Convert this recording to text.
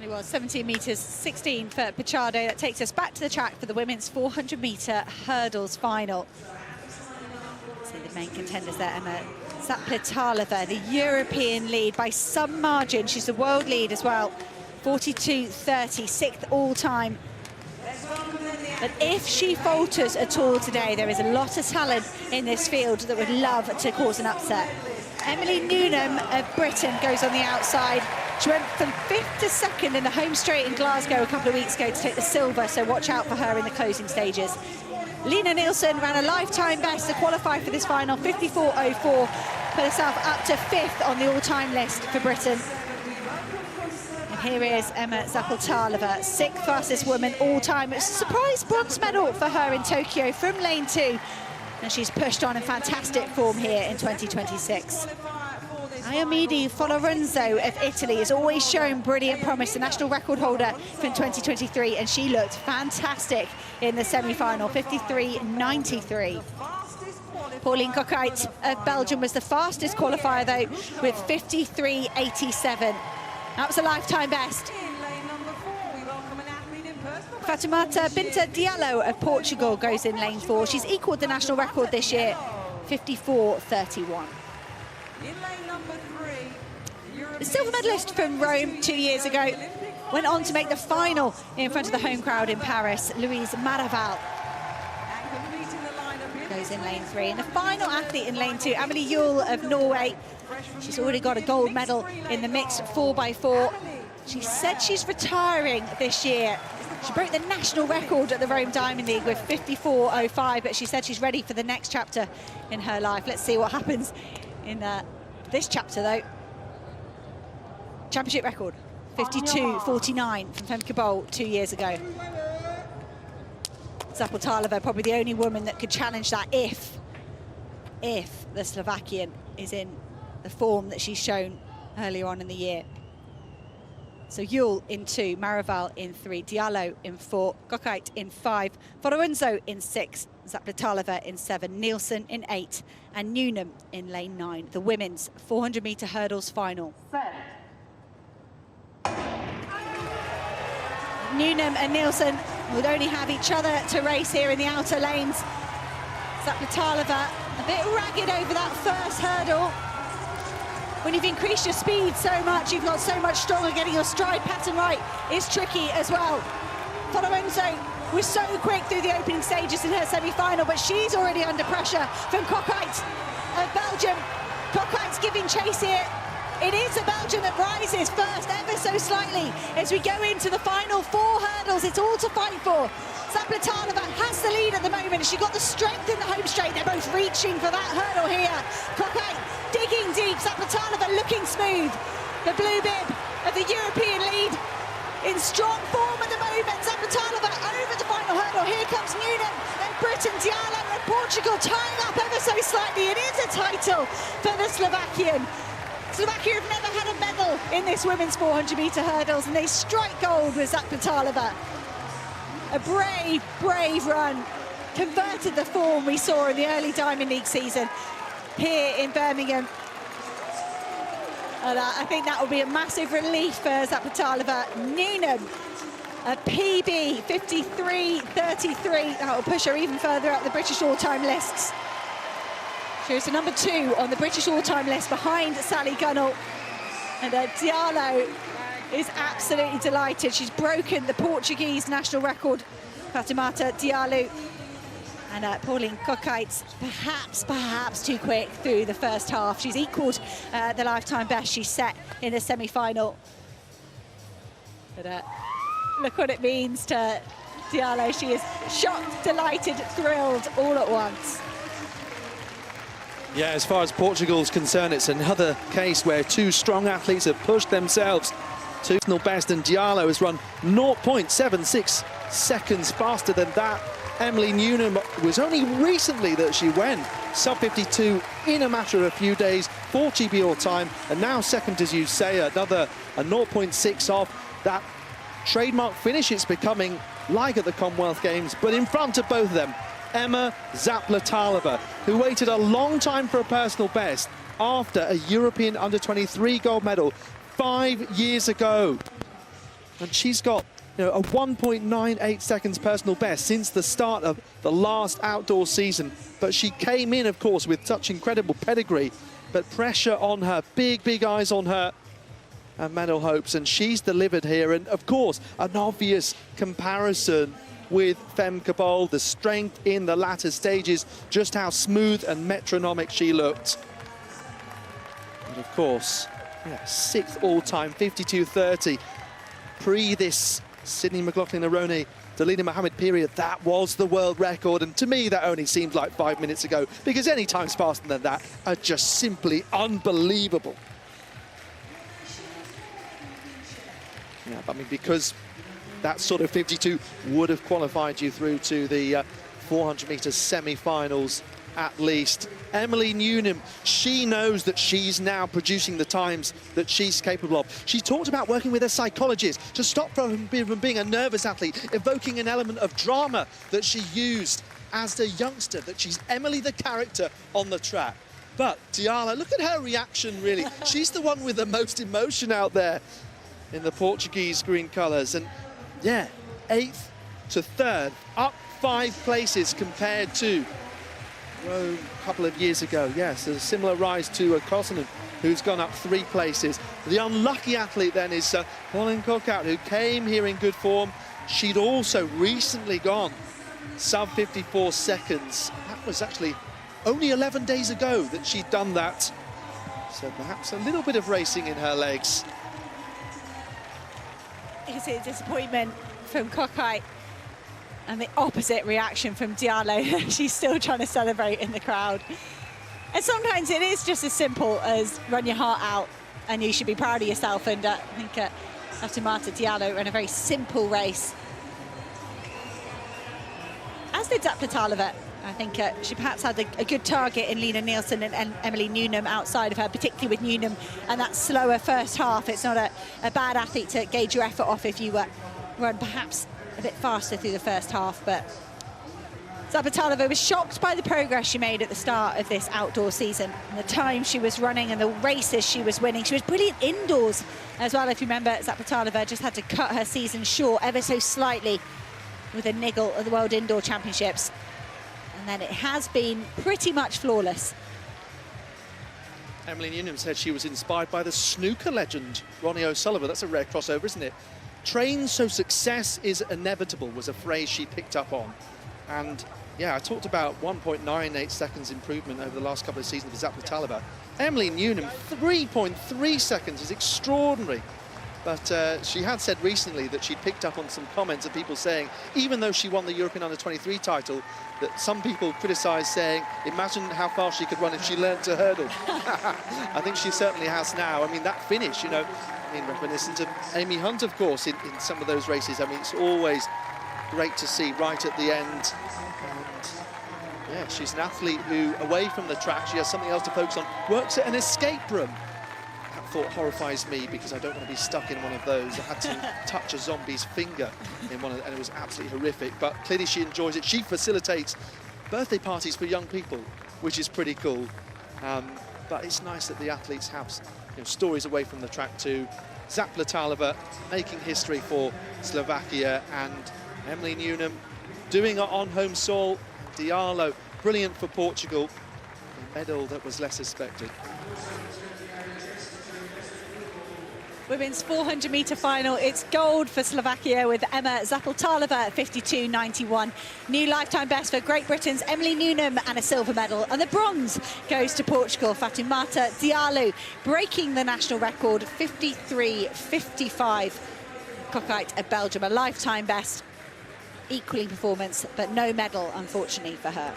And it was 17 metres 16 for Pachado. That takes us back to the track for the women's 400-metre hurdles final. See the main contenders there, Emma Zapletalová, the European lead by some margin. She's the world lead as well, 42.30, sixth all-time. But if she falters at all today, there is a lot of talent in this field that would love to cause an upset. Emily Newnham of Britain goes on the outside. She went from 5th to 2nd in the home straight in Glasgow a couple of weeks ago to take the silver, so watch out for her in the closing stages. Lena Nielsen ran a lifetime best to qualify for this final, 54.04, put herself up to 5th on the all-time list for Britain. And here is Emma Zapletalová, 6th fastest woman all-time. It's a surprise bronze medal for her in Tokyo from lane 2. And she's pushed on in fantastic form here in 2026. Iomide Folorenzo of Italy has always shown brilliant promise, the national record holder from 2023, and she looked fantastic in the semi-final, 53.93. Pauline Coquait of Belgium was the fastest qualifier, though, with 53.87. That was a lifetime best. Fatoumata Binta Diallo of Portugal goes in lane 4. She's equalled the national record this year, 54.31. The silver medalist from Rome 2 years ago went on to make the final in front of the home crowd in Paris. Louise Maraval goes in lane 3. And the final athlete in lane 2, Amelie Yule of Norway. She's already got a gold medal in the mixed 4x4. She said she's retiring this year. She broke the national record at the Rome Diamond League with 54.05, but she said she's ready for the next chapter in her life. Let's see what happens in this chapter, though. Championship record, 52.49 from Femke Bol 2 years ago. Zapletalová, probably the only woman that could challenge that if the Slovakian is in the form that she's shown earlier on in the year. So Yule in 2, Maraval in 3, Diallo in 4, Coquait in 5, Folorenzo in 6, Zapletalová in 7, Nielsen in 8, and Newnham in lane 9. The women's 400-metre hurdles final. Newnham and Nielsen would only have each other to race here in the outer lanes. Zapletalová a bit ragged over that first hurdle. When you've increased your speed so much, you've got so much stronger, getting your stride pattern right is tricky as well. Folorenzo was so quick through the opening stages in her semi-final, but she's already under pressure from Coquait of Belgium. Coquait's giving chase here. It is a Belgian that rises first ever so slightly as we go into the final 4 hurdles. It's all to fight for. Zapletalová has the lead at the moment. She got the strength in the home straight. They're both reaching for that hurdle here. Coquait digging deep. Zapletalová looking smooth. The blue bib of the European lead in strong form at the moment. Zapletalová over the final hurdle. Here comes Newnham and Britain, Diallo and Portugal tying up ever so slightly. It is a title for the Slovakian. Slovakia have never had a medal in this women's 400-metre hurdles, and they strike gold with Zapletalová. A brave, brave run. Converted the form we saw in the early Diamond League season here in Birmingham. And I think that will be a massive relief for Zapletalová. Newnham, a PB 53.33. That will push her even further up the British all-time lists. She's the number 2 on the British all-time list behind Sally Gunnell. And Diallo is absolutely delighted. She's broken the Portuguese national record. Fatoumata Diallo and Pauline Coquait, perhaps too quick through the first half. She's equalled the lifetime best she set in the semi-final. But look what it means to Diallo. She is shocked, delighted, thrilled all at once. Yeah, as far as Portugal's concerned, it's another case where 2 strong athletes have pushed themselves to personal best, and Diallo has run 0.76 seconds faster than that. Emily Newnham was only recently that she went sub-52 in a matter of a few days, 4 GB all time, and now second, as you say, another a 0.6 off. That trademark finish it's becoming like at the Commonwealth Games, but in front of both of them, Emma Zapletalová, who waited a long time for a personal best after a European under-23 gold medal 5 years ago. And she's got, you know, a 1.98 seconds personal best since the start of the last outdoor season. But she came in, of course, with such incredible pedigree, but pressure on her, big eyes on her, and medal hopes, and she's delivered here. And of course, an obvious comparison with Femke Bol, the strength in the latter stages, just how smooth and metronomic she looked. And of course, yeah, 6th all-time, 52.30. Pre this Sydney McLaughlin-Arone, Dalina Mohammed period, that was the world record. And to me, that only seemed like 5 minutes ago, because any times faster than that are just simply unbelievable. Yeah, I mean, because that sort of 52 would have qualified you through to the 400 metres semi-finals at least. Emily Newnham, she knows that she's now producing the times that she's capable of. She talked about working with a psychologist to stop from being a nervous athlete, evoking an element of drama that she used as a youngster, that she's Emily the character on the track. But Diallo, look at her reaction, really. She's the one with the most emotion out there in the Portuguese green colours. And yeah, 8th to 3rd, up 5 places compared to Rome a couple of years ago. Yes, a similar rise to Kosonen, who's gone up 3 places. The unlucky athlete then is Pauline Kokat, who came here in good form. She'd also recently gone sub 54 seconds. That was actually only 11 days ago that she'd done that. So perhaps a little bit of racing in her legs. Is it a disappointment from Kokai? And the opposite reaction from Diallo. She's still trying to celebrate in the crowd. And sometimes it is just as simple as run your heart out and you should be proud of yourself. And I think Fatoumata Diallo ran a very simple race. As did Zapletalová. I think she perhaps had a good target in Lena Nielsen and Emily Newnham outside of her, particularly with Newnham and that slower first half. It's not a bad athlete to gauge your effort off if you run perhaps a bit faster through the first half. But Zapletalová was shocked by the progress she made at the start of this outdoor season, and the time she was running and the races she was winning. She was brilliant indoors as well. If you remember, Zapletalová just had to cut her season short ever so slightly with a niggle at the World Indoor Championships. And then it has been pretty much flawless. Emily Newnham said she was inspired by the snooker legend, Ronnie O'Sullivan. That's a rare crossover, isn't it? Train so success is inevitable was a phrase she picked up on. And yeah, I talked about 1.98 seconds improvement over the last couple of seasons for Zapletalová. Emily Newnham, 3.3 seconds is extraordinary. But she had said recently that she'd picked up on some comments of people saying, even though she won the European Under-23 title, that some people criticised, saying, imagine how fast she could run if she learned to hurdle. I think she certainly has now. I mean, that finish, you know, I mean, reminiscent of Amy Hunt, of course, in some of those races. I mean, it's always great to see right at the end. And yeah, she's an athlete who, away from the track, she has something else to focus on, works at an escape room. That thought horrifies me because I don't want to be stuck in one of those. I had to touch a zombie's finger in one of them, and it was absolutely horrific. But clearly she enjoys it. She facilitates birthday parties for young people, which is pretty cool. But it's nice that the athletes have, you know, stories away from the track too. Zapletalová making history for Slovakia, and Emily Newnham doing it on home soil. Diallo, brilliant for Portugal. A medal that was less expected. Women's 400-metre final, it's gold for Slovakia with Emma Zapletalová at 52.91. New lifetime best for Great Britain's Emily Newnham and a silver medal. And the bronze goes to Portugal, Fatoumata Diallo, breaking the national record, 53.55. Cockite of Belgium, a lifetime best, equaling performance, but no medal, unfortunately, for her.